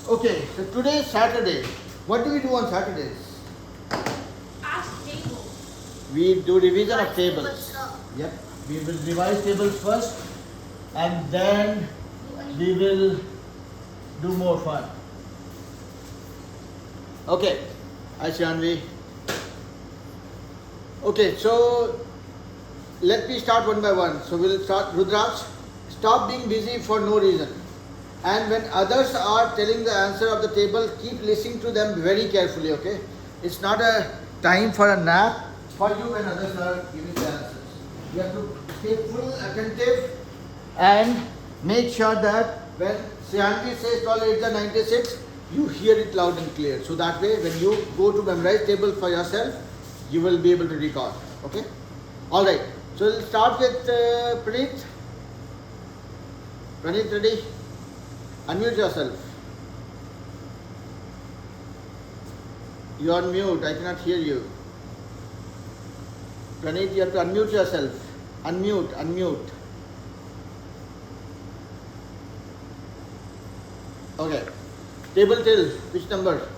Okay, so today is Saturday. What do we do on Saturdays? Ask table. We do revision of Revise tables. tables, sir. Yep. We will revise tables first and then we will do more fun. Okay. Hi Shanvi. Okay, so let me start one by one. So we'll start Rudraj. Stop being busy for no reason. And when others are telling the answer of the table, keep listening to them very carefully, okay? It's not a time for a nap for you when others are giving the answers. You have to stay full attentive and make sure that when Syanti says 12 8 is 96, you hear it loud and clear. So that way, when you go to memorize table for yourself, you will be able to recall, okay? All right. So we'll start with Praneeth. Praneeth, ready? Unmute yourself. You are on mute. I cannot hear you. Praneeth, you have to unmute yourself. Unmute. Okay. Table till which number?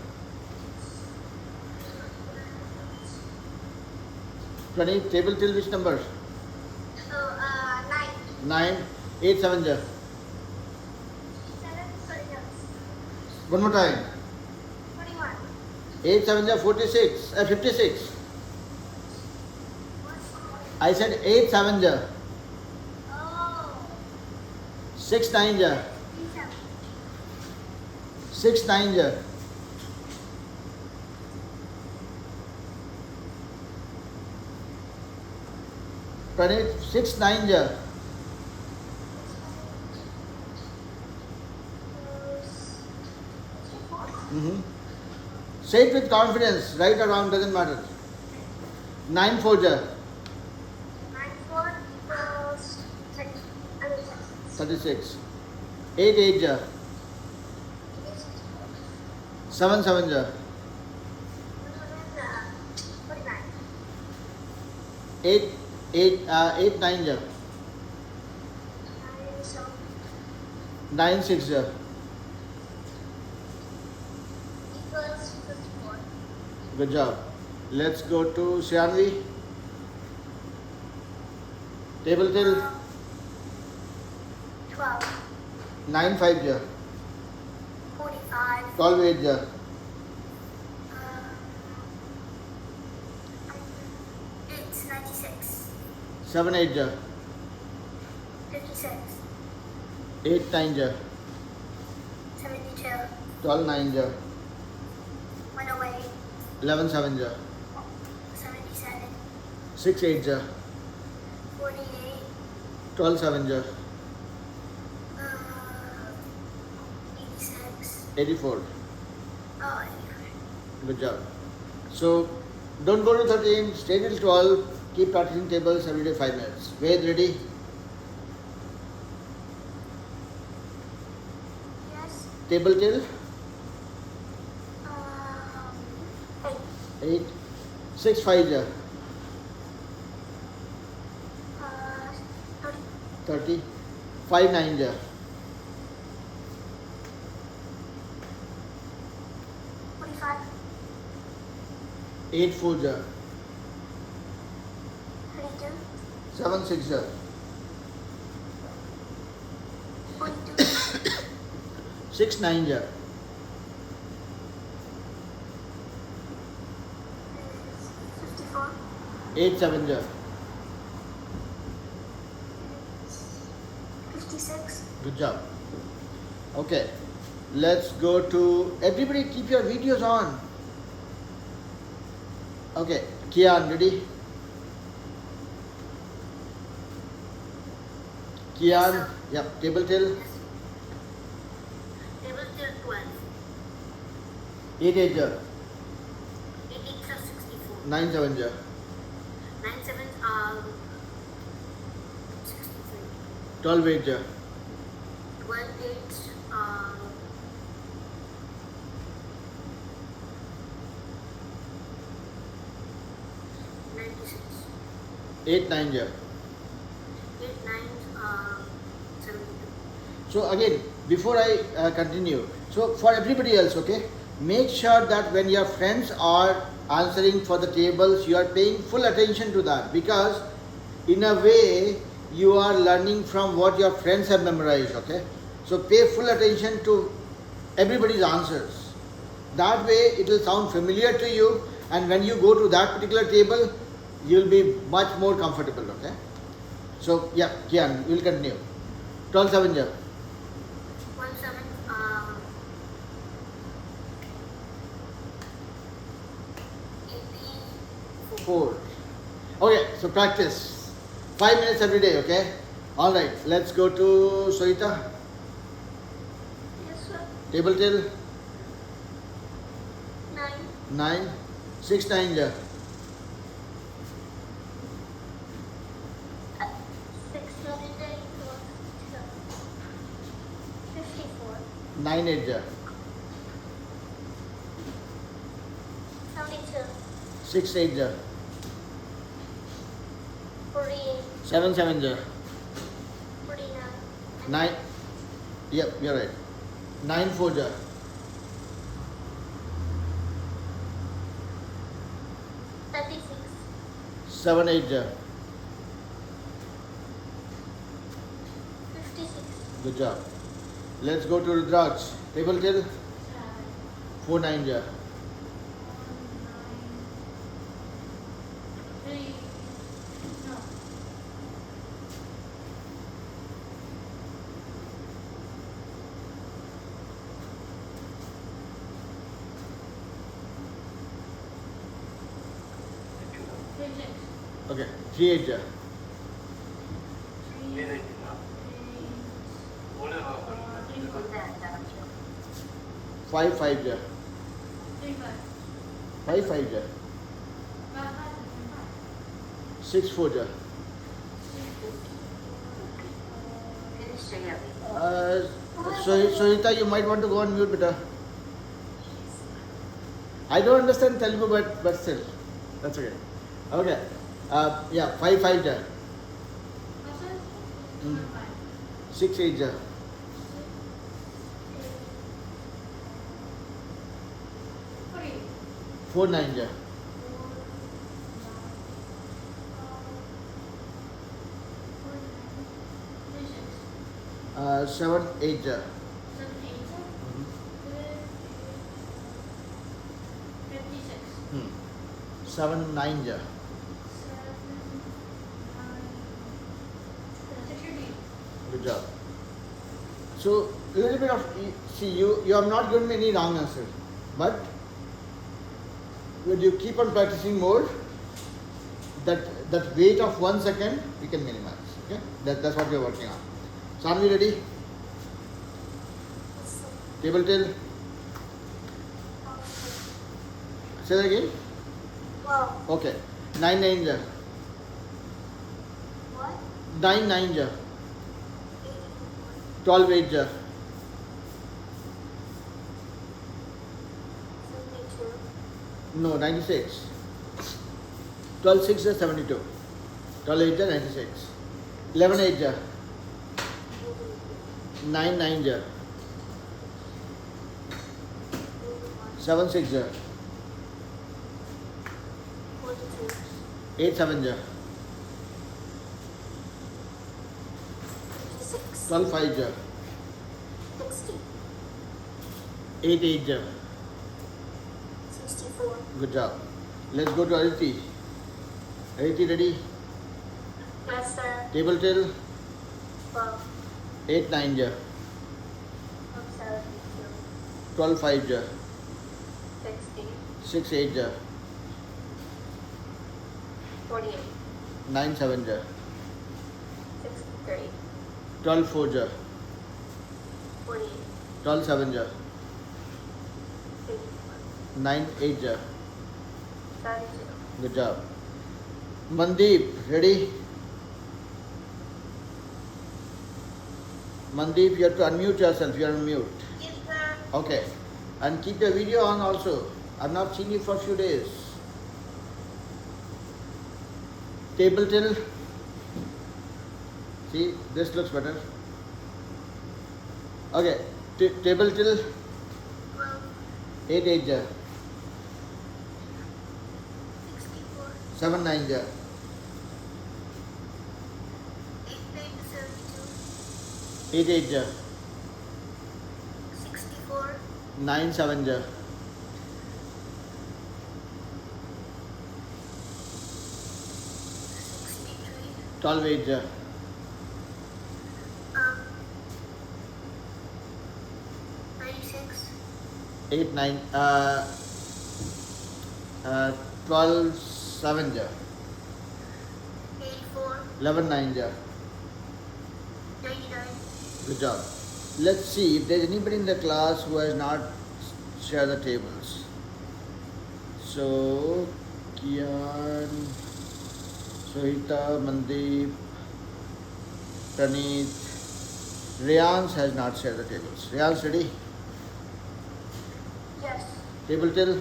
Praneeth, table till which number? So, 9. 9. 8 7 ja. 7, sorry, no. One more time. 21. 8 7 ja 46. 56. I said 8 7 ja. Oh. 6 9 ja. 37. 6 9 ja. Praneeth, 6 9 ja. Say it with confidence. Right or wrong doesn't matter. 9 4 ja. 9, 4 equals 36. 8 8 ja. 7 7 ja. 49. 8 8 9 ja. 9 6 ja. Equals 54. Good job. Let's go to Shanvi. Table till 12. 9 5 ja. 45. 12 8 ja. 8, 96. 7 8 ja. 56. 8 9 ja. 72. 12 9 ja. 108. 11 7 ja. 77. 6 8 ja. 48. 12 7 ja. 86. 84. Oh, Good job. So don't go to 13, stay till 12, keep practicing tables every day 5 minutes. Ved, ready? yes. Table till 8. 8. 6 5 ja. 30. 30. 5 9 ja. 45. 8 4 ja. 32. 7 6 ja. 42. 6 9 ja. 54. 8 7 ja. 56. Good job. Okay. Let's go to everybody keep your videos on. Okay. Kian, ready? Kian, Yes, sir. yep. Table till Yes. Table till 12. 8 8 ja. 8 8 plus 64. 9 7 ja. 9 7 63. 12 8 ja. 12 8 96. 8 9 ja. 8 9 72. So again, before I continue, So for everybody else, okay, make sure that when your friends are answering for the tables, you are paying full attention to that, because in a way you are learning from what your friends have memorized, okay. So pay full attention to everybody's answers. That way it will sound familiar to you, and when you go to that particular table, you'll be much more comfortable, okay. So yeah, Kian, we'll continue. 12-7 yeah. 17, 84. 4. Okay, so practice. 5 minutes every day, okay? Alright, let's go to Sohita. Yes, sir. Table till 9, 9. 6 9 yeah. 6, 7, 8, 54, 9 8 yeah. 72, 6 8 yeah. 48, 7 7 yeah. 49, 9. Yep, you're right. 9 4 yeah. 36, 7 8 yeah. 56, Good job. Let's go to Rudraj. Table till 4 9 yeah. 36, Okay, 3 8 yeah. 5 5 yeah. 5 5 yeah. 6 4 yeah. Sohita, you might want to go on mute, beta. I don't understand Telugu, but still, that's okay. Okay, yeah, 5 5 yeah. 6 8 yeah. 4 9 yeah. 7 8 yeah. 7 9 yeah. Good job. So a little bit of, see, you have not given me any wrong answer, but when you keep on practicing more, that weight of 1 second you can minimize. Okay, that's what we are working on. So are we ready? Table till. Say that again. Wow. Okay. 9 9 yeah. What? 9 9 yeah. 81, 12 8 yeah. 72, No, 96. 12 6 is 72. 12 8 is 96. 11 8 is 9 9 is 7 6 is 42, 8 7 is 56, 12 5 is 60, 8 8 is 64, Good job. Let's go to Aditi. Aditi, ready? yes, sir. Table till 12, 8 9 is 72, 12 5 is 60, 6 8 is 48, 9 7 is 63, 12 4 is 48, 12 7 is 54, 9 8 is 72, Good job. Mandeep, ready? Mandeep, you have to unmute yourself. You are on mute. yes, sir. Okay. And keep your video on also. I've not seen you for a few days. Table till. See, this looks better. Okay. Table till 8 8 ja. 64. 7 9 ja. 8 9 72. 8 8 ja. 64. 9 7 ja. 63. 12 8 ja. 96. 8 9 12 7 ja. 84. 11 9 ja. 99. Good job. Let's see if there's anybody in the class who has not shared the tables. So, Kian, Sohita, Mandeep, Praneet, Riyans has not shared the tables. Riyans ready? Yes. Table till?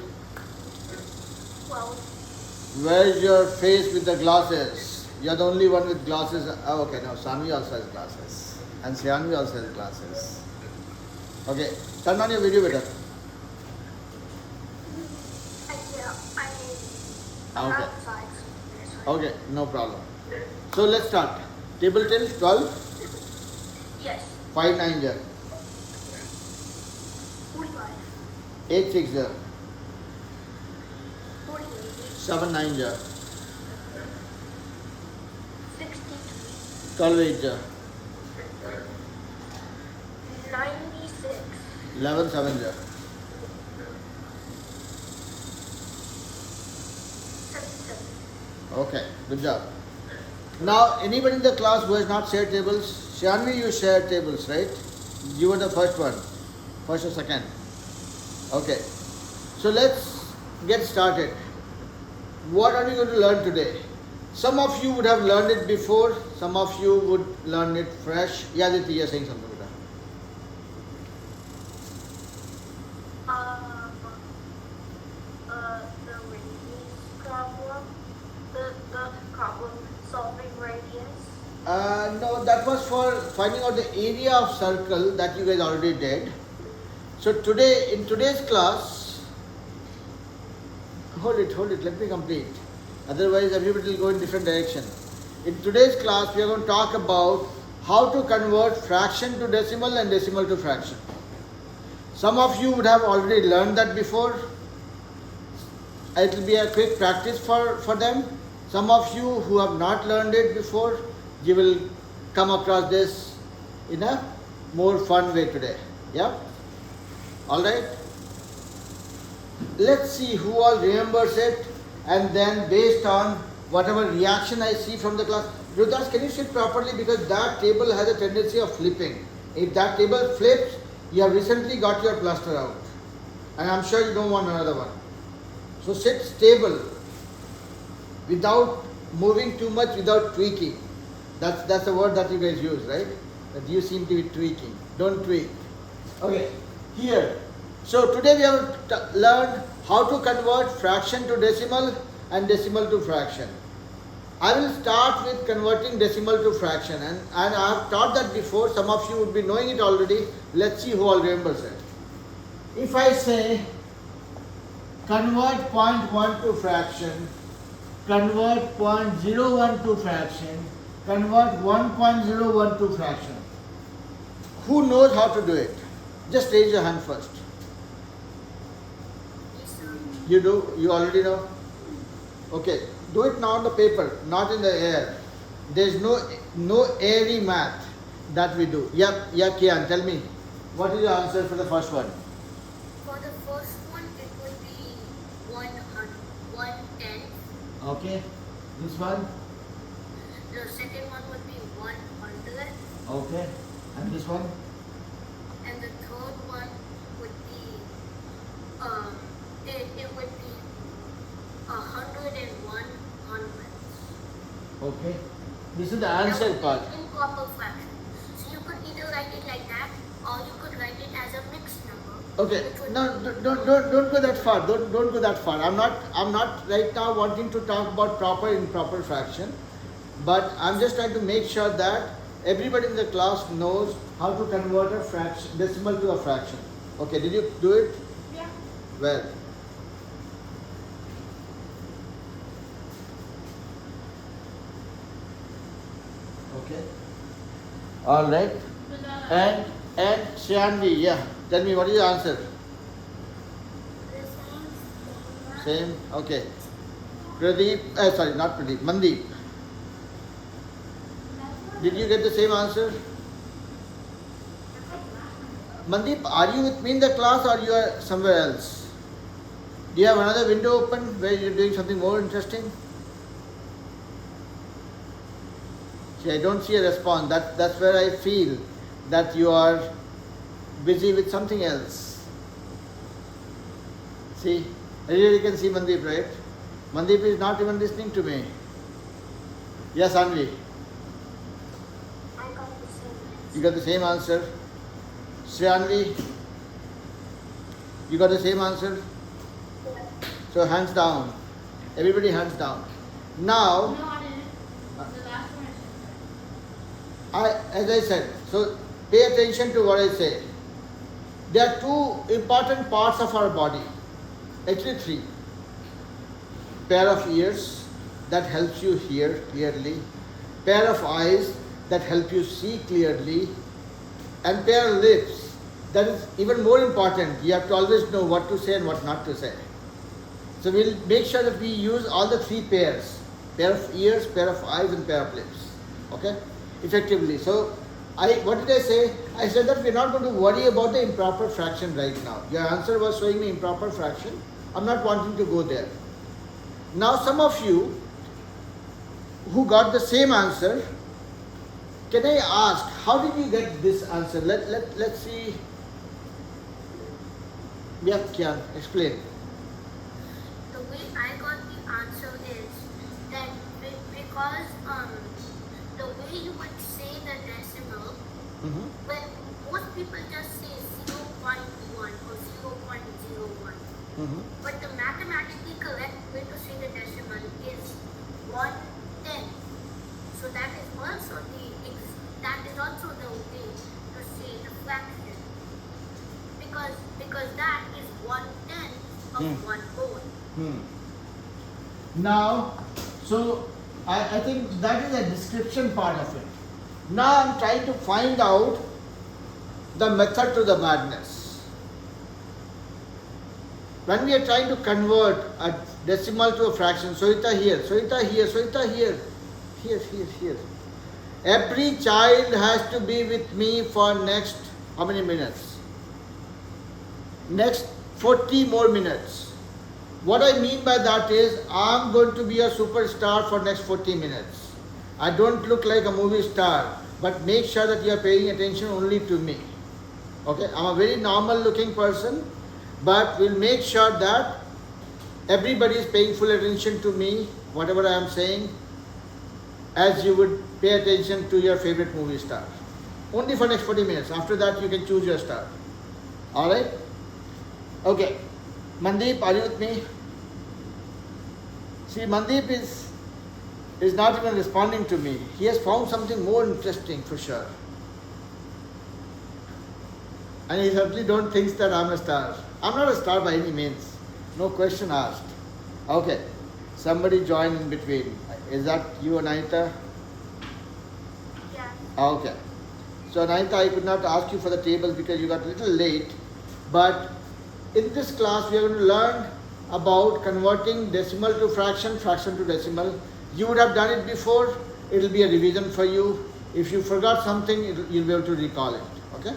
12. Where's your face with the glasses? You're the only one with glasses. Oh, okay, no, Sanvi also has glasses. And Sriyanvi also has glasses. Okay, turn on your video better. I'm Okay. outside. Okay, no problem. So let's start. Table till 12, Yes. 5 9 ja, 45. 8 6 ja, 48. 7 9 ja, 63. 12 8 ja, 96. 11 7 ja. 77. Okay, good job. Now, anybody in the class who has not shared tables? Shanvi, you shared tables, right? You were the first one, first or second. Okay, so let's get started. What are we going to learn today? Some of you would have learned it before, some of you would learn it fresh. Yaditi, you're saying something. The radius problem. The problem solving radius. No, that was for finding out the area of circle that you guys already did. So today, in today's class, hold it, let me complete. Otherwise, everybody will go in different direction. In today's class, we are going to talk about how to convert fraction to decimal and decimal to fraction. Some of you would have already learned that before. It will be a quick practice for them. Some of you who have not learned it before, you will come across this in a more fun way today. Yeah? Alright? Let's see who all remembers it, and then based on whatever reaction I see from the class. Rudras, can you sit properly, because that table has a tendency of flipping. If that table flips, you have recently got your plaster out. And I'm sure you don't want another one. So sit stable without moving too much, without tweaking. That's the word that you guys use, right? That you seem to be tweaking. Don't tweak. Okay, here. So today we have learned how to convert fraction to decimal and decimal to fraction. I will start with converting decimal to fraction, and I have taught that before. Some of you would be knowing it already. Let's see who all remembers it. If I say convert 0.1 to fraction, convert 0.01 to fraction, convert 1.01 to fraction. Who knows how to do it? Just raise your hand first. Yes, sir. You do? You already know? Okay. Do it now on the paper, not in the air. There's no airy math that we do. Yeah, Kian, tell me. What is your answer for the first one? For the first one, it would be 110. Okay. This one? The second one would be 100. Okay. And this one? And the third one would be, it would be 101 hundredths. Okay. This is the answer part. Improper fraction. So you could either write it like that, or you could write it as a mixed number. Okay. which would No, be- don't go that far. Don't go that far. I'm not right now wanting to talk about proper improper fraction, but I'm just trying to make sure that everybody in the class knows how to convert a fraction decimal to a fraction. Okay, did you do it? Yeah. Where? Okay. All right. And Shanvi, yeah. Tell me what is the answer? Same. Okay. Pradeep, sorry, not Pradeep. Mandeep. Did you get the same answer? Mandeep, are you with me in the class or you are somewhere else? Do you have another window open where you're doing something more interesting? See, I don't see a response. That's where I feel that you are busy with something else. See, I really can see Mandeep, right? Mandeep is not even listening to me. Yes, Anvi. I got the same. You got the same answer. Sriyanvi, you got the same answer? Yeah. So hands down. Everybody hands down. Now, No, I didn't. The last one I said. as I said, so pay attention to what I say. There are two important parts of our body. Actually three. Pair of ears that helps you hear clearly. Pair of eyes that help you see clearly. And pair of lips. That is even more important. You have to always know what to say and what not to say. So we'll make sure that we use all the three pairs. Pair of ears, pair of eyes and pair of lips. Okay? Effectively. So what did I say? I said that we're not going to worry about the improper fraction right now. Your answer was showing me improper fraction. I'm not wanting to go there. Now some of you who got the same answer, can I ask, how did you get this answer? Let's see. Yeah, Kian, explain. The way I got the answer is that because the way you would say the decimal, Mm-hmm. when most people just say 0.1 or 0.01, Mm-hmm. but the mathematically correct way to say the decimal is 1/10. So that is also the way to say the fraction, because that is 1/10 of 1 whole. Now, so I think that is a description part of it. Now I'm trying to find out the method to the madness. When we are trying to convert a decimal to a fraction, Sohita here, Sohita here, Sohita here, here. Every child has to be with me for next how many minutes? Next 40 more minutes. What I mean by that is I'm going to be a superstar for next 40 minutes. I don't look like a movie star, but make sure that you are paying attention only to me. Okay, I'm a very normal looking person, but we'll make sure that everybody is paying full attention to me, whatever I am saying, as you would pay attention to your favorite movie star. Only for next 40 minutes. After that, you can choose your star. Alright? Okay. Mandeep, are you with me? See, Mandeep is not even responding to me. He has found something more interesting for sure. And he certainly don't think that I'm a star. I'm not a star by any means. No question asked. Okay. Somebody join in between. Is that you, Anita? Yeah. Okay. So Anita, I could not ask you for the tables because you got a little late. But in this class, we are going to learn about converting decimal to fraction, fraction to decimal. You would have done it before. It will be a revision for you. If you forgot something, you'll be able to recall it. Okay?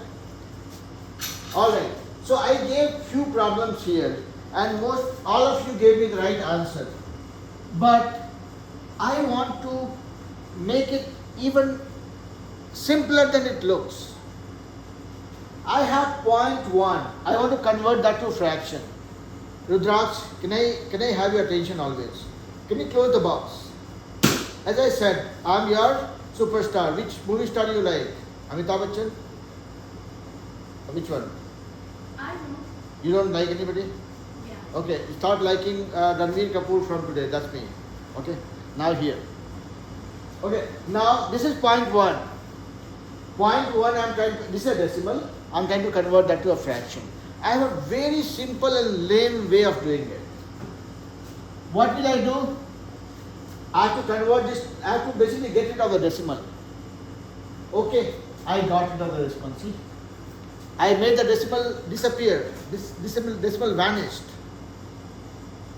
Alright. So I gave few problems here and all of you gave me the right answer. But I want to make it even simpler than it looks. I have 0.1. I want to convert that to fraction. Rudraksh, can I have your attention always? Can you close the box? As I said, I'm your superstar. Which movie star do you like? Amitabh Bachchan? Or which one? I know. You don't like anybody? Yeah. Okay, start liking Ranveer Kapoor from today. That's me. Okay, now here. Okay, now this is 0.1. 0.1 this is a decimal. I'm trying to convert that to a fraction. I have a very simple and lame way of doing it. What will I do? I have to convert this, I have to basically get rid of the decimal. Okay, I got rid of the decimal. See? I made the decimal disappear. This decimal vanished.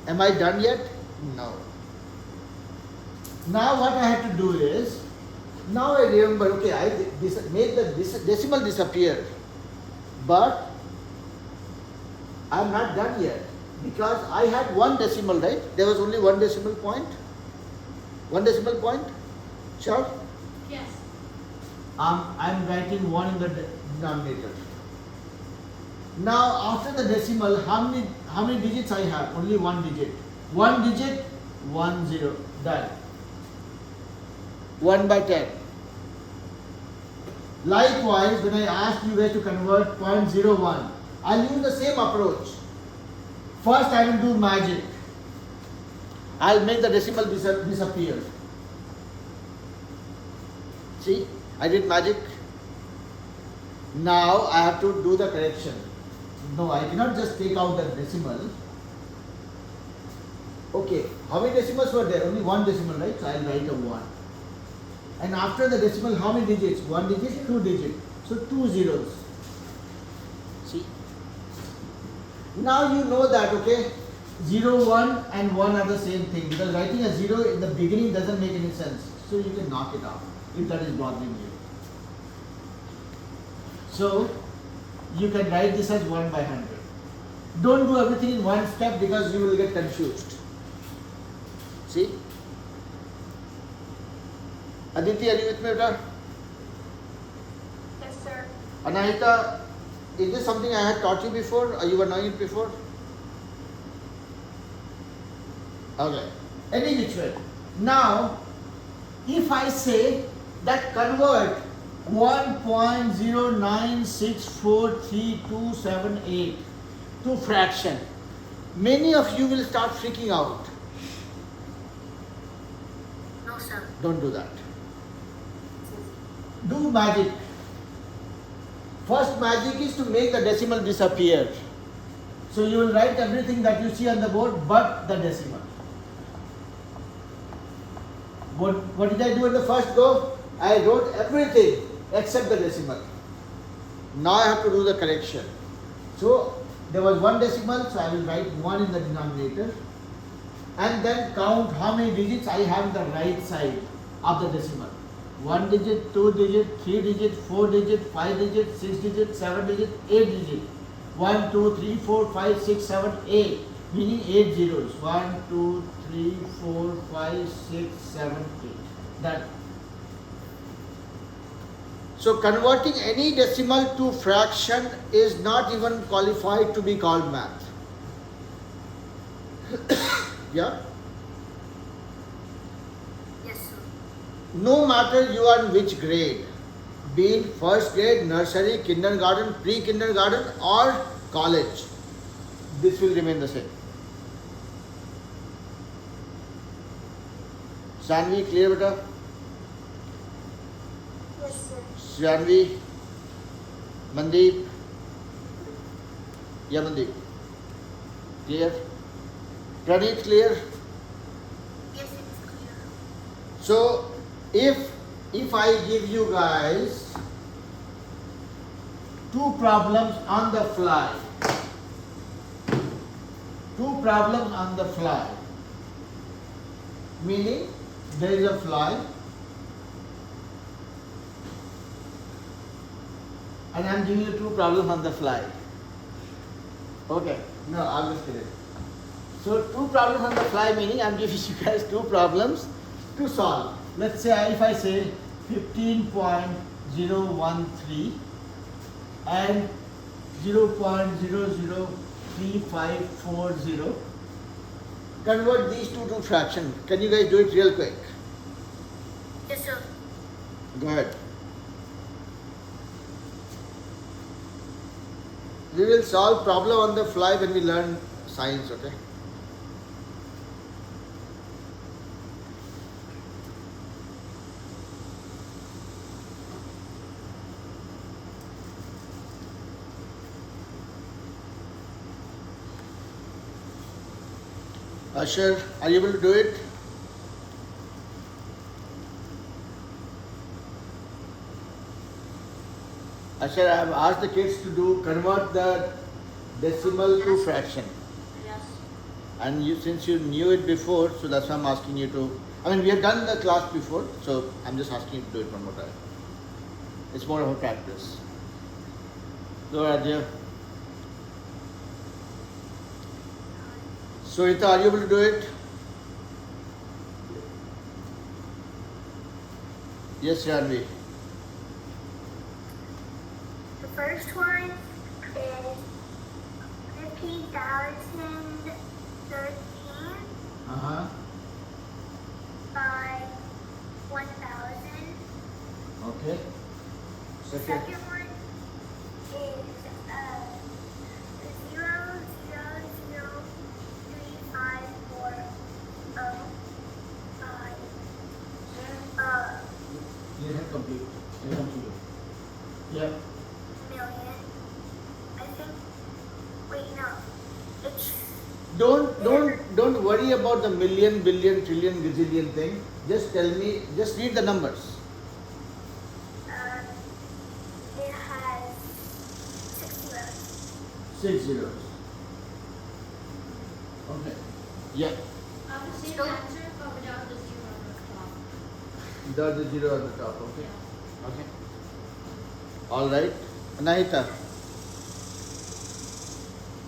Am I done yet? No. Now what I have to do is, now I remember, okay, I made the decimal disappear, but I am not done yet because I had one decimal, right? There was only one decimal point. One decimal point? Sure? Yes. I'm writing 1 in the denominator. Now after the decimal, how many digits I have? Only one digit. One digit, 1 0. Done. 1 by 10. Likewise, when I asked you guys to convert 0.01, I'll use the same approach. First I will do magic. I'll make the decimal disappear. See, I did magic. Now I have to do the correction. No, I cannot just take out the decimal. Okay, how many decimals were there? Only one decimal, right? So I'll write a 1. And after the decimal, how many digits? 1 digit, 2 digit. So 2 zeros. See? Now you know that, okay, 0, 1 and 1 are the same thing, because writing a 0 in the beginning doesn't make any sense. So you can knock it off if that is bothering you. So you can write this as 1 by 100. Don't do everything in one step because you will get confused. See? Aditi, are you with me, beta? Yes, sir. Anahita, is this something I had taught you before, or you were knowing it before? Okay. Any which way. Now, if I say that convert 1.0964328 to fraction, many of you will start freaking out. No, sir. Don't do that. Do magic. First magic is to make the decimal disappear. So you will write everything that you see on the board but the decimal. What did I do in the first go? I wrote everything except the decimal. Now I have to do the correction. So there was one decimal, so I will write 1 in the denominator and then count how many digits I have on the right side of the decimal. 1 digit, 2 digit, 3 digit, 4 digit, 5 digit, 6 digit, 7 digit, 8 digit. 1, 2, 3, 4, 5, 6, 7, 8. Meaning 8 zeros. 1, 2, 3, 4, 5, 6, 7, 8. Done. So converting any decimal to fraction is not even qualified to be called math. Yeah? Yes, sir. No matter you are in which grade, be it first grade, nursery, kindergarten, pre-kindergarten or college, this will remain the same. Shanvi, clear beta? Yes, sir. Shanvi, Mandeep, yeah Mandeep, clear? Praneet, clear? Yes, it is clear. So if I give you guys 2 problems on the fly, 2 problems on the fly, meaning there is a fly and I am giving you 2 problems on the fly. Okay, no, I'm just kidding. So 2 problems on the fly meaning I am giving you guys 2 problems to solve. Let's say if I say 15.013 and 0.003540, convert these two to fraction. Can you guys do it real quick? Yes, sir. Go ahead. We will solve problem on the fly when we learn science, okay? Asher, are you able to do it? Asher, I have asked the kids to convert the decimal to fraction. Yes. And since you knew it before, so that's why I'm asking you to. I mean, we have done the class before, so I'm just asking you to do it one more time. It's more of a practice. Go Radhya. Sohita, are you able to do it? Yes, Janvi. The first one is 15,013 by 1,000. Okay. The second one is 0.00354 You have complete. You have complete. Yeah. million. I think. Wait, no. It's Don't worry about the million, billion, trillion, gazillion thing. Just tell me. Just read the numbers. it has 6 zeros. 6 zeros. Okay. Yeah. I'll just say the answer, but without the zero on the top. Without the zero at the top. Okay. Yeah. Okay. All right. Anahita.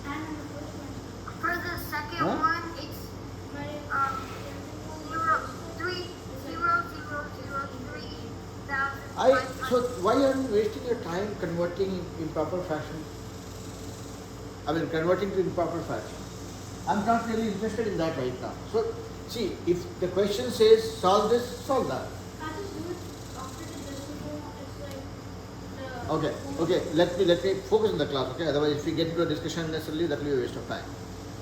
And on the first one, For the second Huh? one, it's my 0.00003,000. So why are you wasting your time converting improper fashion? I mean, converting to improper fashion. I'm not really interested in that right now. So, see, if the question says solve this, solve that. I just do it after the decimal. It's like the. Okay. Let me focus on the class. Okay. Otherwise, if we get into a discussion necessarily, that will be a waste of time.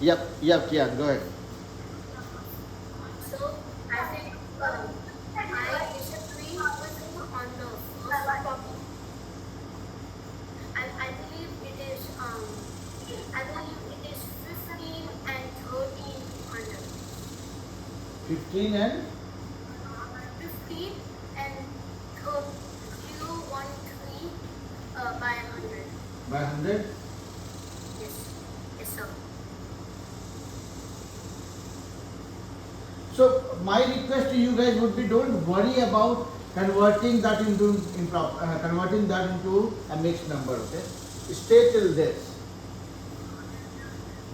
Yep. Kian, go ahead. So, I think I disagree with you on the first topic. I believe it is 15 and 1300. 15 and 15 and 0.013 by 100. by 100. Yes, sir. So my request to you guys would be, don't worry about converting that into a mixed number. Okay, stay till this.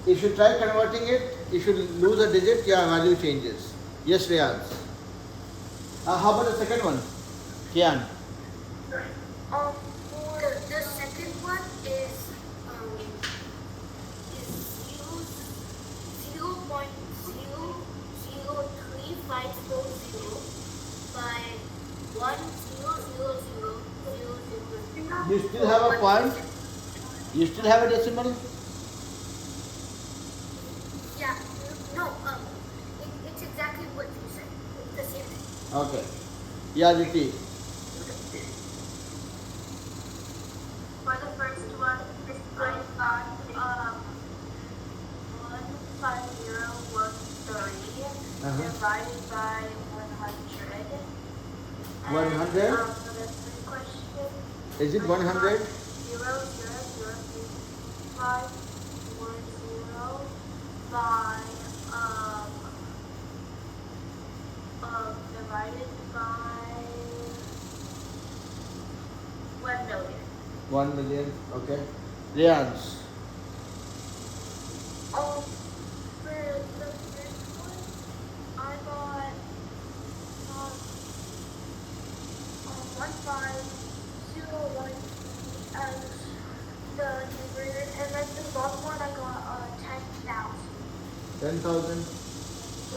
If you try converting it, if you lose a digit, your value changes. Yes, Riyaz. How about the second one, Kian? The second one is 0.003540 by 1,000,000. You still have a point? You still have a decimal? Yeah, no, it's exactly what you said. It's the same thing. Okay. Yeah, Diti. For the first one, I thought 15013 divided by 100. 100? And, for the third question, Is it 100? 0.00510 by divided by 1 million. 1 million. Okay. Riyaz. For the first one, I got 1501 as the numerator, and then the bottom one I got 10,000. 10,000.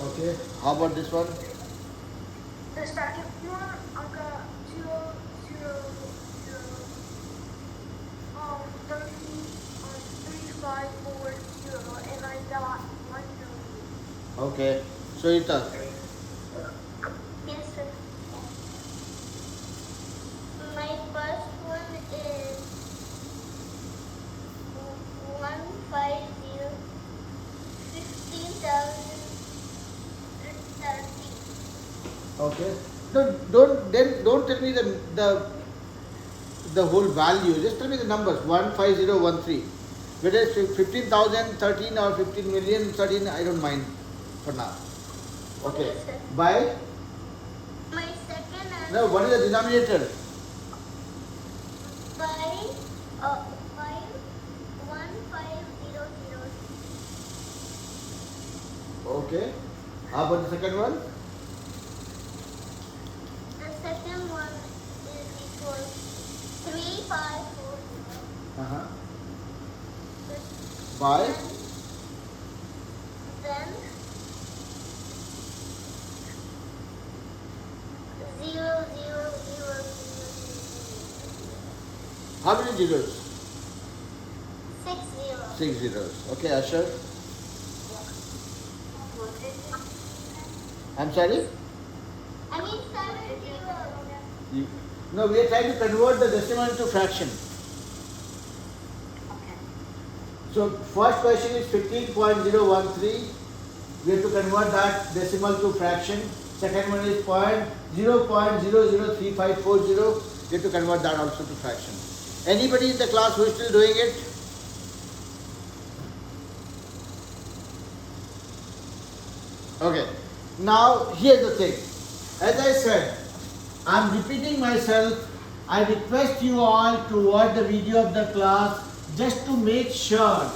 Okay. How about this one? The second one I got 3540, and I got 1 million. Okay. Sohita. Yes, sir. My first one is 150 16,000 Okay. No, don't tell me the whole value. Just tell me the numbers. 15013. Whether it's 15,000, 13 or 15 million, 13, I don't mind for now. Okay. Okay, sir. By My second answer. no, what is the denominator? Five, 1500. Okay. How about the second one? The second one is equal 3540. Uh-huh. By Then 00000. how many zeros? 60. 6 zeros. Okay, Asher. I'm sorry? I mean 70. No, we are trying to convert the decimal into fraction. So first question is 15.013. We have to convert that decimal to fraction. Second one is 0.003540. We have to convert that also to fraction. Anybody in the class who is still doing it? Okay. Now here's the thing. As I said, I'm repeating myself. I request you all to watch the video of the class just to make sure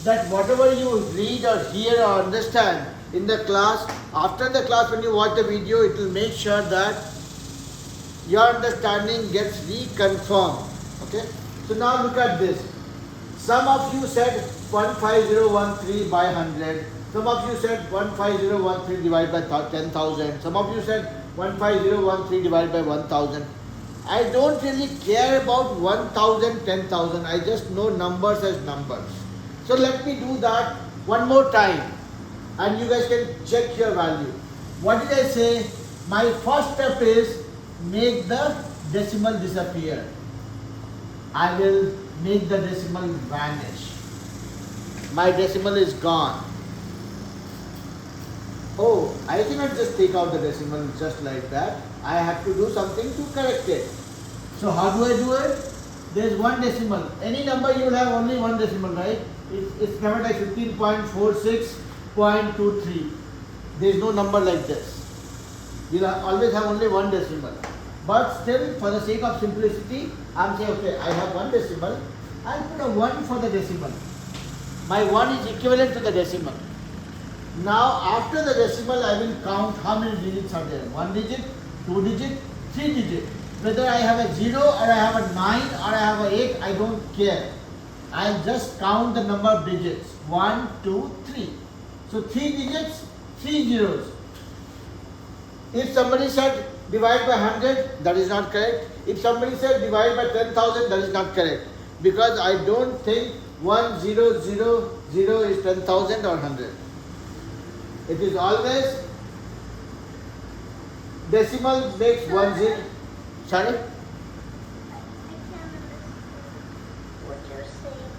that whatever you read or hear or understand in the class, after the class when you watch the video, it will make sure that your understanding gets reconfirmed. Okay? So now look at this. Some of you said 15013 by 100. Some of you said 15013 divided by 10,000. Some of you said 15013 divided by 1000. I don't really care about 1000, 10,000. I just know numbers as numbers. So let me do that one more time and you guys can check your value. What did I say? My first step is make the decimal disappear. I will make the decimal vanish. My decimal is gone. Oh, I cannot just take out the decimal just like that. I have to do something to correct it. So how do I do it? There is one decimal. Any number you will have only one decimal, right? It's number like 15.46.23. There is no number like this. You will always have only one decimal. But still, for the sake of simplicity, I am saying, okay, I have one decimal. I will put a 1 for the decimal. My 1 is equivalent to the decimal. Now, after the decimal, I will count how many digits are there. 1 digit, 2 digit, 3 digit. Whether I have a 0 or I have a 9 or I have a 8, I don't care. I'll just count the number of digits. 1, 2, 3. So 3 digits, 3 zeros. If somebody said divide by 100, that is not correct. If somebody said divide by 10,000, that is not correct. Because I don't think 1000 is 10,000 or 100. It is always decimal makes 1 0. Sorry? I can't understand what you're saying.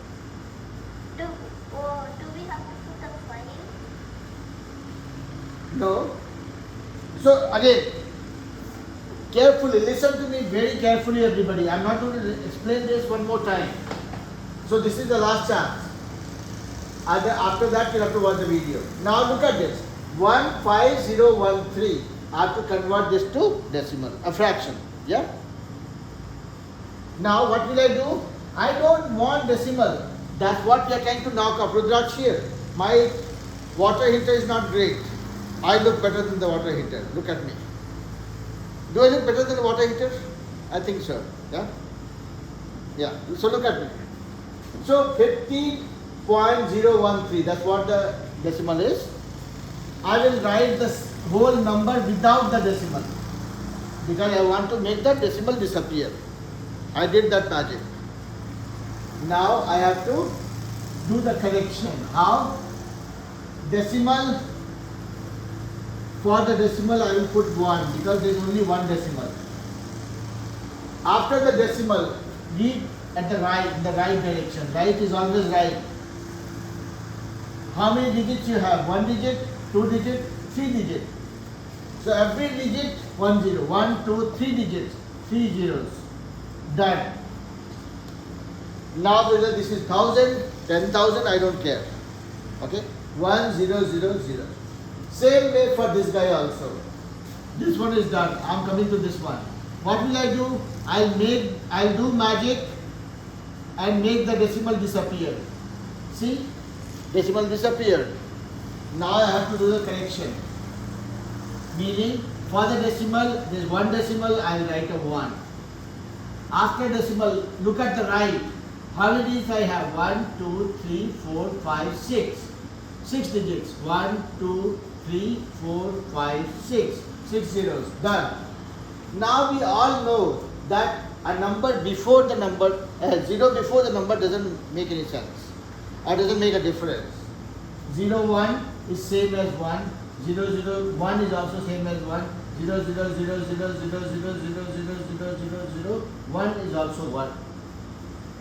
Do we have to put a 5? No. So again, carefully, listen to me very carefully everybody. I am not going to explain this one more time. So this is the last chance. After that you have to watch the video. Now look at this. 15013. I have to convert this to decimal, a fraction. Yeah? Now what will I do? I don't want decimal. That's what we are trying to knock off. Rudraksh here. My water heater is not great. I look better than the water heater. Look at me. Do I look better than the water heater? I think so. Yeah? Yeah. So look at me. So 15.013. That's what the decimal is. I will write this whole number without the decimal. Because I want to make the decimal disappear. I did that magic. Now I have to do the correction. How? Decimal. For the decimal I will put 1 because there is only one decimal. After the decimal, read at the right, in the right direction. Right is always right. How many digits you have? 1 digit, 2 digit, 3 digit. So every digit 1 0. 1, 2, 3 digits. 3 zeros. Done. Now this is 1000, 10,000, I don't care. Okay? 1 0 0 0. Same way for this guy also. This one is done. I'm coming to this one. What will I do? I'll do magic and make the decimal disappear. See? Decimal disappeared. Now I have to do the correction. Meaning, for the decimal, there's one decimal, I'll write a 1. After decimal, look at the right. How many digits I have? 1, 2, 3, 4, 5, 6. 6 digits. 1, 2, 3, 4, 5, 6. 6 zeros. Done. Now we all know that a number before the number, 0 before the number doesn't make any sense. Or doesn't make a difference. 0, 1 is same as 1. 0, 0, 1 is also same as 1. 0, 0, 0, 0, 0, 0, 0, 0, 0, 0, 1 is also 1.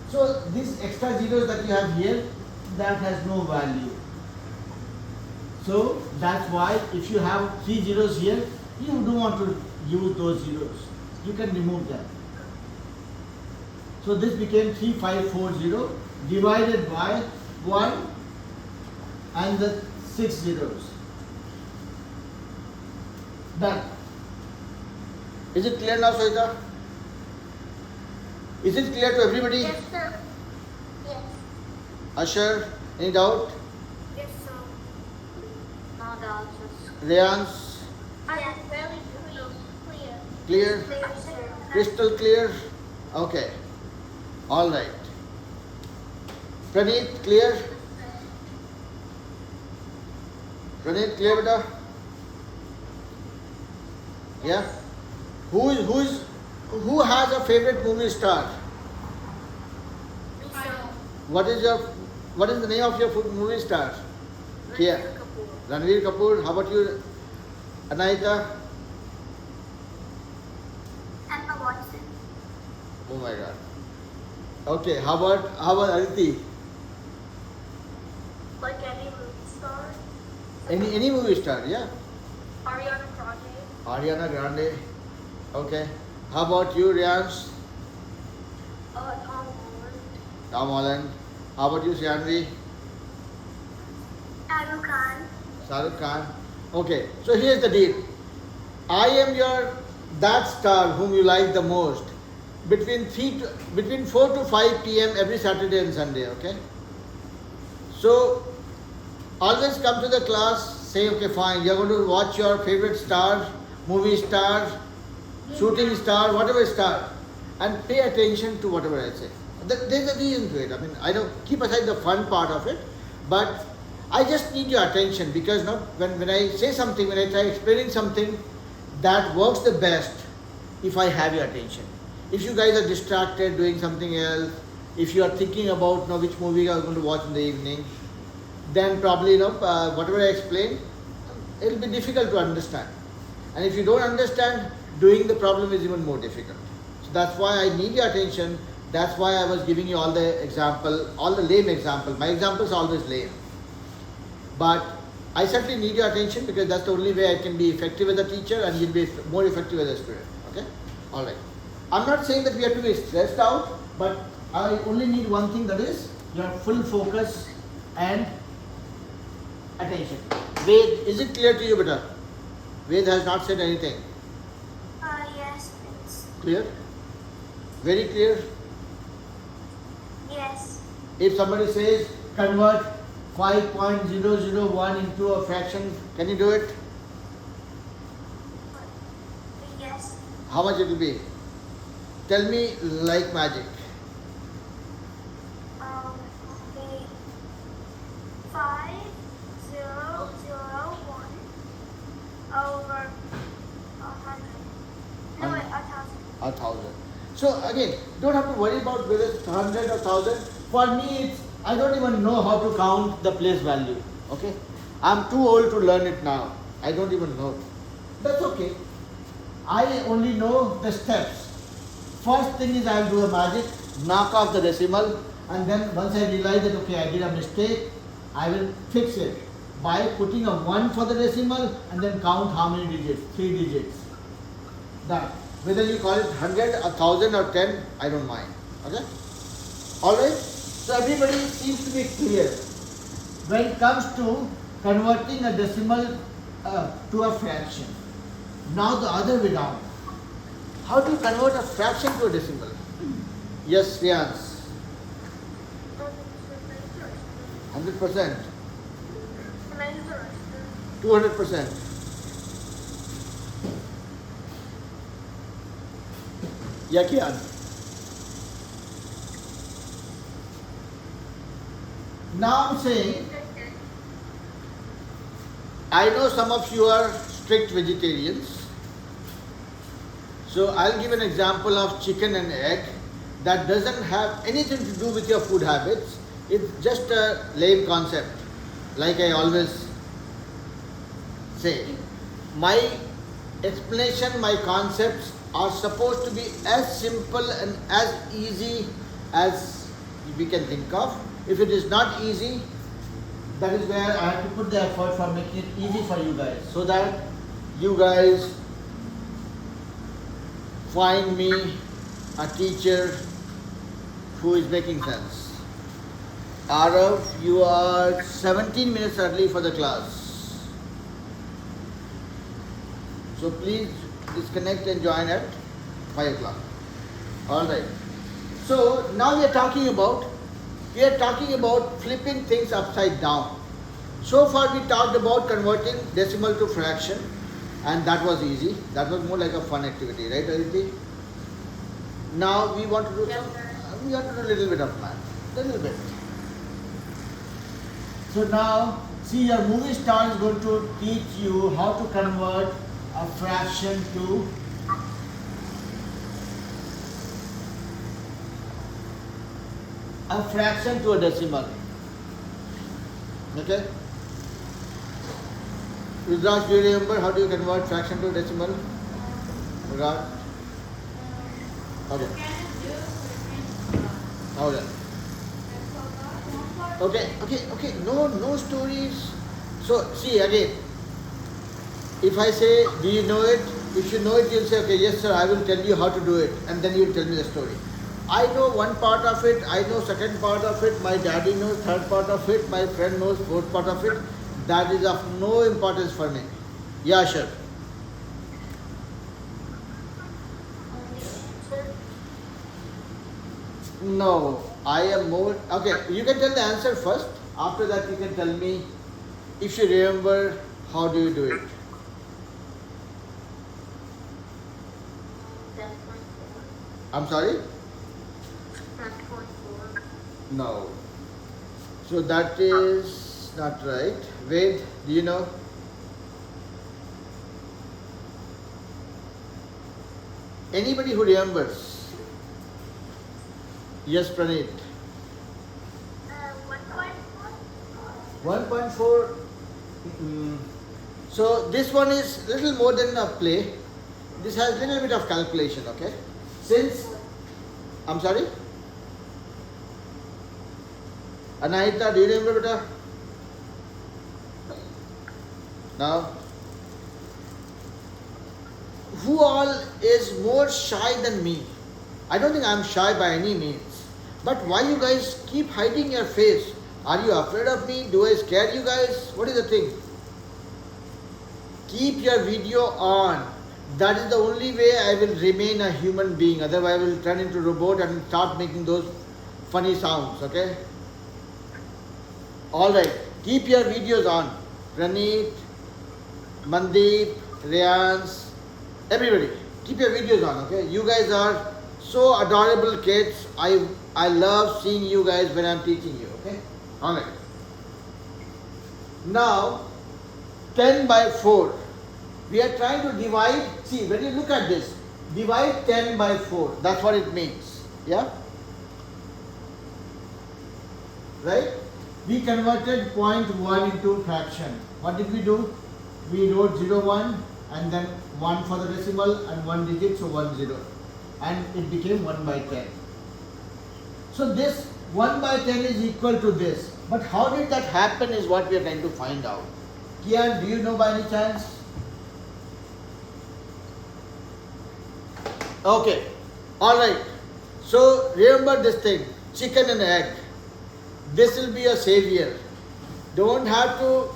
So these extra zeros that you have here, that has no value. So that's why if you have 3 zeros here, you don't want to use those zeros. You can remove them. So this became 3540 divided by 1 and the 6 zeros. Done. Is it clear now, Sohita? Is it clear to everybody? Yes, sir. Yes. Asher, any doubt? Yes, sir. No doubts. Rayans, Yes, very clear. clear? Clear, sir. Crystal clear? Okay. All right. Praneet, clear? Praneet, clear, beta? Yeah? Who has a favorite movie star? Me, I sir. know. What is the name of your movie star? Yeah. Ranbir Kapoor. Ranveer Kapoor. How about you, Anahita? Emma Watson. Oh my God. Okay. How about Aditi? Like any movie star. Any movie star? Yeah. Ariana Grande. Ariana Grande. Okay. How about you, Riyans? Tom Holland. Tom Holland. How about you, Shanvi? Shahrukh Khan. Shahrukh Khan. Okay. So here's the deal. I am that star whom you like the most between 4 to 5 p.m. every Saturday and Sunday. Okay. So always come to the class. Say, okay, fine. You're going to watch your favorite star, movie star, shooting star, whatever star, and pay attention to whatever I say. There's a reason to it. I mean, I don't keep aside the fun part of it, but I just need your attention because when I say something, when I try explaining something, that works the best if I have your attention. If you guys are distracted doing something else, if you are thinking about which movie you are going to watch in the evening, then probably whatever I explain, it will be difficult to understand. And if you don't understand, doing the problem is even more difficult. So that's why I need your attention. That's why I was giving you all the example, all the lame examples. My examples are always lame. But I certainly need your attention because that's the only way I can be effective as a teacher and you'll be more effective as a student. Okay? Alright. I'm not saying that we have to be stressed out, but I only need one thing, that is your full focus and attention. Ved, is it clear to you, beta? Ved has not said anything. Yes, please. Clear? Very clear? Yes. If somebody says convert 5.001 into a fraction, can you do it? Yes. How much it will be? Tell me like magic. Okay. 5001 over 100. No, wait, 1,000. 1,000. So again, don't have to worry about whether it's 100 or 1,000. For me, I don't even know how to count the place value. Okay? I'm too old to learn it now. I don't even know. That's okay. I only know the steps. First thing is I'll do a magic, knock off the decimal, and then once I realize that okay, I did a mistake, I will fix it by putting a 1 for the decimal and then count how many digits? 3 digits. Done. Whether you call it 100, 1000 or 10, I don't mind. Okay? Alright? So everybody seems to be clear. When it comes to converting a decimal to a fraction. Now the other way down. How do you convert a fraction to a decimal? Yes, Rians. 100%. 200%. Yeah, Kian. Now I'm saying, I know some of you are strict vegetarians. So I'll give an example of chicken and egg that doesn't have anything to do with your food habits. It's just a lame concept. Like I always say, my explanation, my concepts are supposed to be as simple and as easy as we can think of. If it is not easy, that is where I have to put the effort for making it easy for you guys, so that you guys find me a teacher who is making sense. Arav, you are 17 minutes early for the class. So please disconnect and join at 5 o'clock. Alright. So now we are talking about flipping things upside down. So far we talked about converting decimal to fraction, and that was easy. That was more like a fun activity, right, Aditi? Now we want to do a little bit of math. Little bit. So now, see, your movie star is going to teach you how to convert a fraction to a decimal. Okay? Rudraj, do you remember how do you convert fraction to a decimal? Rudraj? Okay. Okay. No stories. So, see again. If I say, do you know it? If you know it, you'll say, okay, yes sir, I will tell you how to do it. And then you'll tell me the story. I know one part of it, I know second part of it, my daddy knows third part of it, my friend knows fourth part of it. That is of no importance for me. Yeah, sure. No, I am more... Okay, you can tell the answer first. After that you can tell me, if you remember, how do you do it? 10.4. I'm sorry? 10.4. No. So that is not right. Ved, do you know? Anybody who remembers? Yes, Praneet. 1.4. 1.4. So this one is little more than a play. This has little bit of calculation, okay? Since, I'm sorry? Anahita, do you remember beta? Now, who all is more shy than me? I don't think I'm shy by any means. But why you guys keep hiding your face? Are you afraid of me? Do I scare you guys? What is the thing? Keep your video on. That is the only way I will remain a human being. Otherwise I will turn into a robot and start making those funny sounds, okay? Alright, keep your videos on. Praneet, Mandeep, Rayans, everybody, keep your videos on, okay? You guys are so adorable kids. I love seeing you guys when I'm teaching you, okay? Alright. Now, 10 by 4. We are trying to divide, see, when you look at this, divide 10 by 4. That's what it means, yeah? Right? We converted 0.1 into fraction. What did we do? We wrote 0, 1 and then 1 for the decimal and 1 digit, so 1, 0. And it became 1 by 10. So this 1 by 10 is equal to this. But how did that happen is what we are trying to find out. Kian, do you know by any chance? Okay. Alright. So remember this thing. Chicken and egg. This will be a savior. Don't have to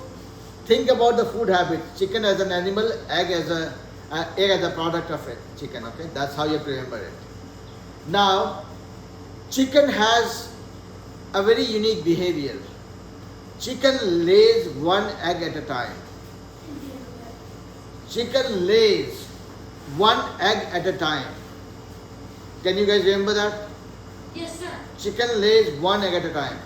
think about the food habits. Chicken as an animal, egg as a product of it. Chicken, okay? That's how you have to remember it. Now, chicken has a very unique behavior. Chicken lays one egg at a time. Chicken lays one egg at a time. Can you guys remember that? Yes, sir. Chicken lays one egg at a time.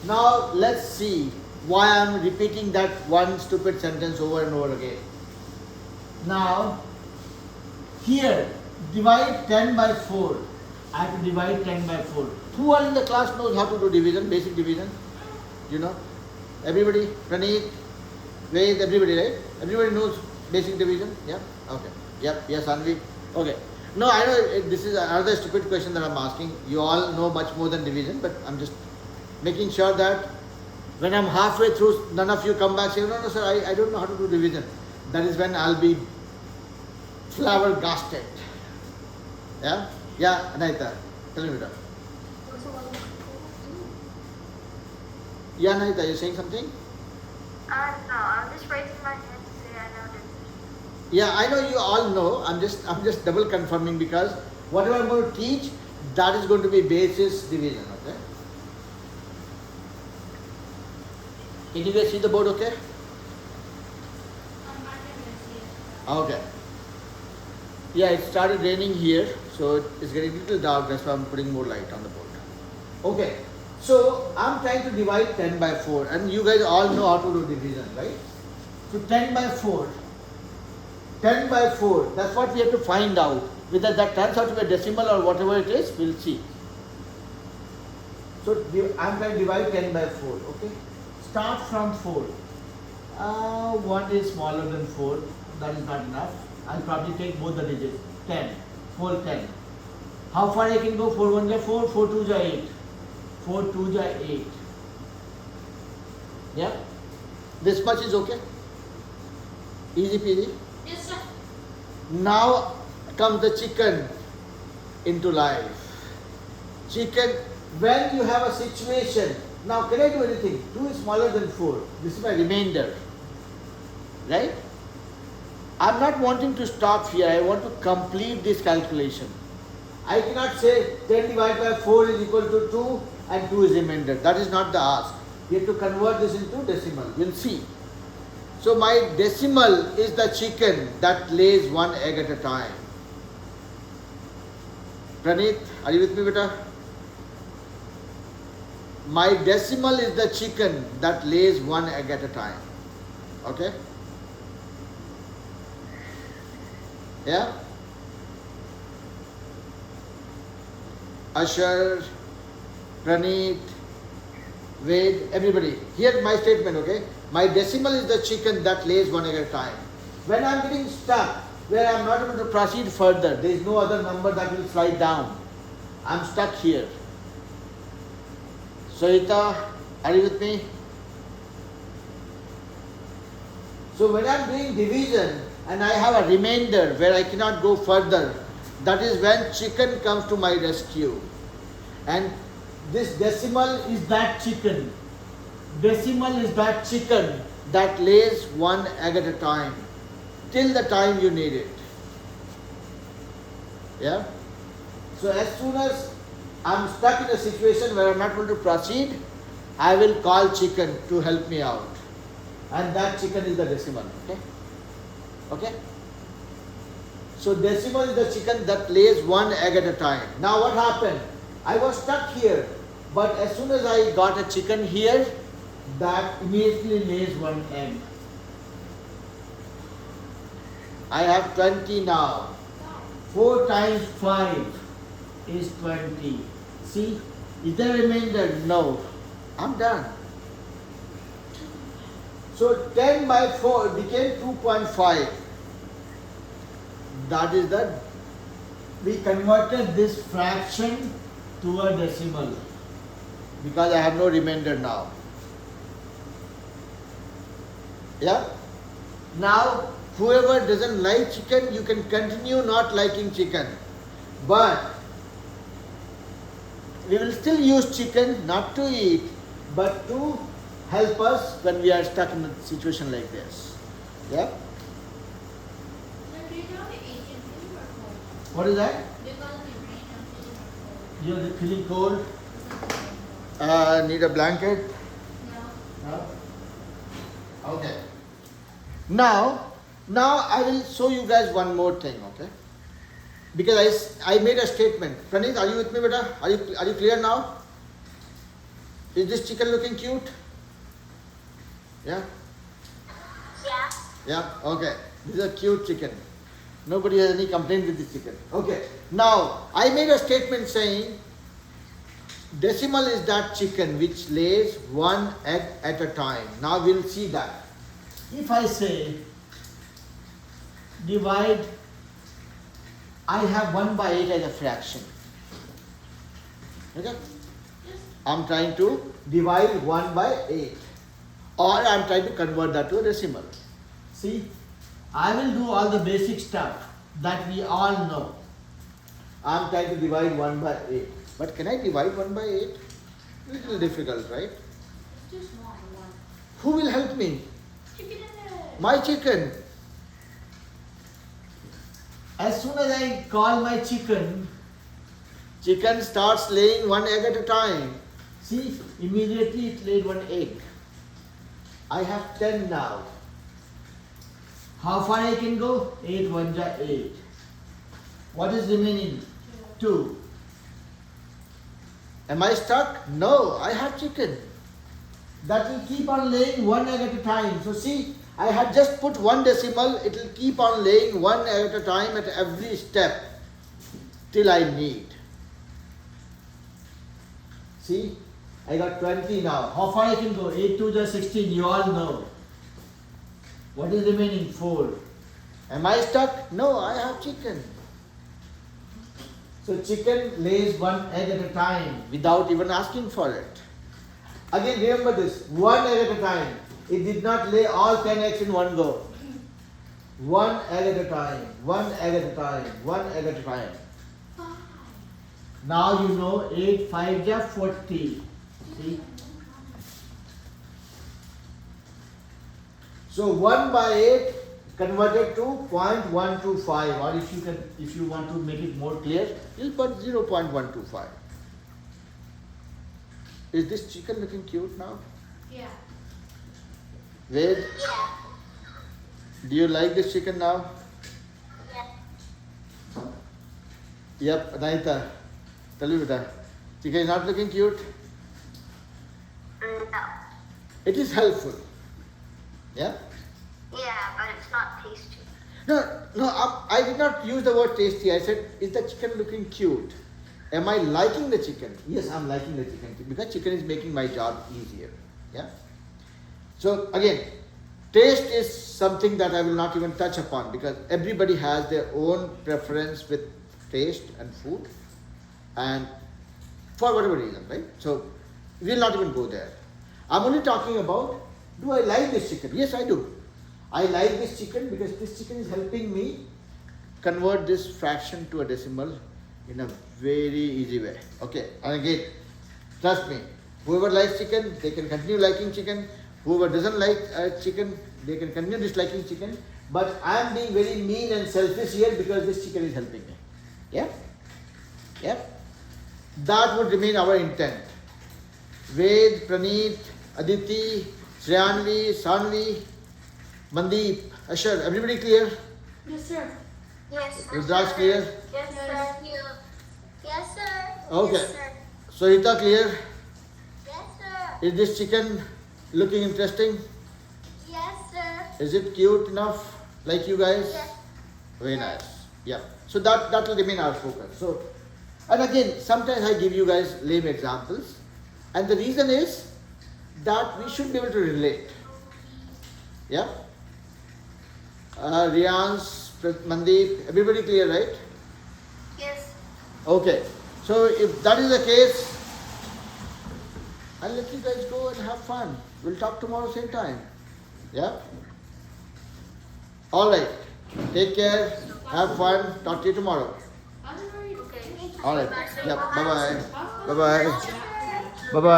Now let's see why I am repeating that one stupid sentence over and over again. Now, here, divide 10 by 4. I have to divide 10 by 4. Who all in the class knows how to do division, basic division? You know? Everybody? Praneet? Ved? Everybody, right? Everybody knows basic division? Yeah? Okay. Yep. Yes, Anvi? Okay. No, I know this is another stupid question that I'm asking. You all know much more than division, but I'm just making sure that when I'm halfway through, none of you come back saying, no, sir, I don't know how to do division. That is when I'll be flabbergasted. Yeah? Yeah, Anaita. Tell me, Vita. Yeah, Anaita, you saying something? No, I'm just raising my hand to say I know this. Yeah, I know you all know. I'm just double confirming because whatever I'm going to teach, that is going to be basis division, okay? Can you guys see the board okay? Okay. Yeah, it started raining here, so it's getting a little dark, that's why I'm putting more light on the board. Okay, so I'm trying to divide 10 by 4 and you guys all know how to do division, right? So 10 by 4, 10 by 4, that's what we have to find out. Whether that turns out to be a decimal or whatever it is, we'll see. So I'm trying to divide 10 by 4, okay? Start from 4. 1 is smaller than 4, that is not enough. I'll probably take both the digits. 10. 4, 10. How far I can go? 4 1 is 4, 4 2 is 8. 4 2 is 8. Yeah? This much is okay? Easy peasy? Yes, sir. Now comes the chicken into life. Chicken, when you have a situation, now can I do anything? 2 is smaller than 4. This is my remainder. Right? I'm not wanting to stop here. I want to complete this calculation. I cannot say 10 divided by 4 is equal to 2 and 2 is remainder. That is not the ask. We have to convert this into decimal. We'll see. So my decimal is the chicken that lays one egg at a time. Praneet, are you with me, beta? My decimal is the chicken that lays one egg at a time. Okay? Yeah? Ashar, Praneet, Ved, everybody. Here's my statement, okay? My decimal is the chicken that lays one egg at a time. When I'm getting stuck, where I'm not able to proceed further, there is no other number that will slide down. I'm stuck here. Sohita, are you with me? So when I'm doing division and I have a remainder where I cannot go further, that is when chicken comes to my rescue. And this decimal is that chicken. Decimal is that chicken that lays one egg at a time till the time you need it. Yeah? So as soon as I'm stuck in a situation where I'm not able to proceed, I will call chicken to help me out. And that chicken is the decimal. Okay? Okay? So decimal is the chicken that lays one egg at a time. Now what happened? I was stuck here, but as soon as I got a chicken here, that immediately lays one egg. I have 20 now. 4 times 5 is 20. See? Is there a remainder? No. I'm done. So 10 by 4 became 2.5. That is the, we converted this fraction to a decimal because I have no remainder now. Yeah? Now, whoever doesn't like chicken, you can continue not liking chicken. But we will still use chicken not to eat, but to help us when we are stuck in a situation like this. Yeah? Sir, do you know the ancient food or cold? What is that? Do you call the brain of feeling or cold? You're feeling cold? No. Need a blanket? No. No? Okay. Now I will show you guys one more thing, okay? Because I made a statement. Praneeth, are you with me, beta? Are you clear now? Is this chicken looking cute? Yeah? Yeah. Yeah? Okay. This is a cute chicken. Nobody has any complaint with this chicken. Okay. Now, I made a statement saying decimal is that chicken which lays one egg at a time. Now we'll see that. If I say divide, I have 1/8 as a fraction. Okay? I'm trying to divide 1/8, or I'm trying to convert that to a decimal. See, I will do all the basic stuff that we all know. I'm trying to divide 1/8. But can I divide 1/8? Little difficult, right? It's too small for one. Who will help me? Chicken in there. My chicken. As soon as I call my chicken, chicken starts laying one egg at a time. See, immediately it laid one egg. I have 10 now. How far I can go? 8 1 ja 8. What is remaining? 2. Am I stuck? No, I have chicken. That will keep on laying one egg at a time. So see, I had just put one decimal, it will keep on laying one egg at a time at every step till I need. See, I got 20 now. How far I can go? 8 2 ja 16, you all know. What is remaining? 4. Am I stuck? No, I have chicken. So chicken lays one egg at a time without even asking for it. Again, remember this, one egg at a time. It did not lay all 10 eggs in one go. One egg at a time, one egg at a time, one egg at a time. Now you know 8 5 ja 40. See? So 1/8 converted to 0.125, or if you want to make it more clear, you'll put 0.125. Is this chicken looking cute now? Yeah. Ved, Yeah. do you like this chicken now? Yeah. Yep, Anaita, tell me beta. Chicken is not looking cute? No. It is helpful. Yeah? Yeah, but it's not tasty. No, I did not use the word tasty. I said, is the chicken looking cute? Am I liking the chicken? Yes, I'm liking the chicken because chicken is making my job easier. Yeah? So again, taste is something that I will not even touch upon because everybody has their own preference with taste and food and for whatever reason, right? So we will not even go there. I'm only talking about, do I like this chicken? Yes, I do. I like this chicken because this chicken is helping me convert this fraction to a decimal in a very easy way. Okay, and again, trust me, whoever likes chicken, they can continue liking chicken. Whoever doesn't like chicken, they can continue disliking chicken. But I am being very mean and selfish here because this chicken is helping me. Yeah? Yeah? That would remain our intent. Ved, Praneeth, Aditi, Shreyanvi, Sanvi, Mandeep, Ashar, everybody clear? Yes, sir. Yes, sir. Rudraj clear? Yes, sir. Yes, sir. Okay. Yes, sir. Sarita clear? Yes, sir. Is this chicken looking interesting? Yes, sir. Is it cute enough like you guys? Yes. Very nice. Yeah. So that will remain our focus. So, and again, sometimes I give you guys lame examples, and the reason is that we should be able to relate. Yeah. Riyans, Mandeep, everybody clear, right? Yes. Okay. So if that is the case, I'll let you guys go and have fun. We'll talk tomorrow same time. Yeah? Alright. Take care. Have fun. Talk to you tomorrow. I'm worried. Okay. All right. Bye-bye. Yep. Bye bye. Huh? Bye bye. Yeah. Bye bye.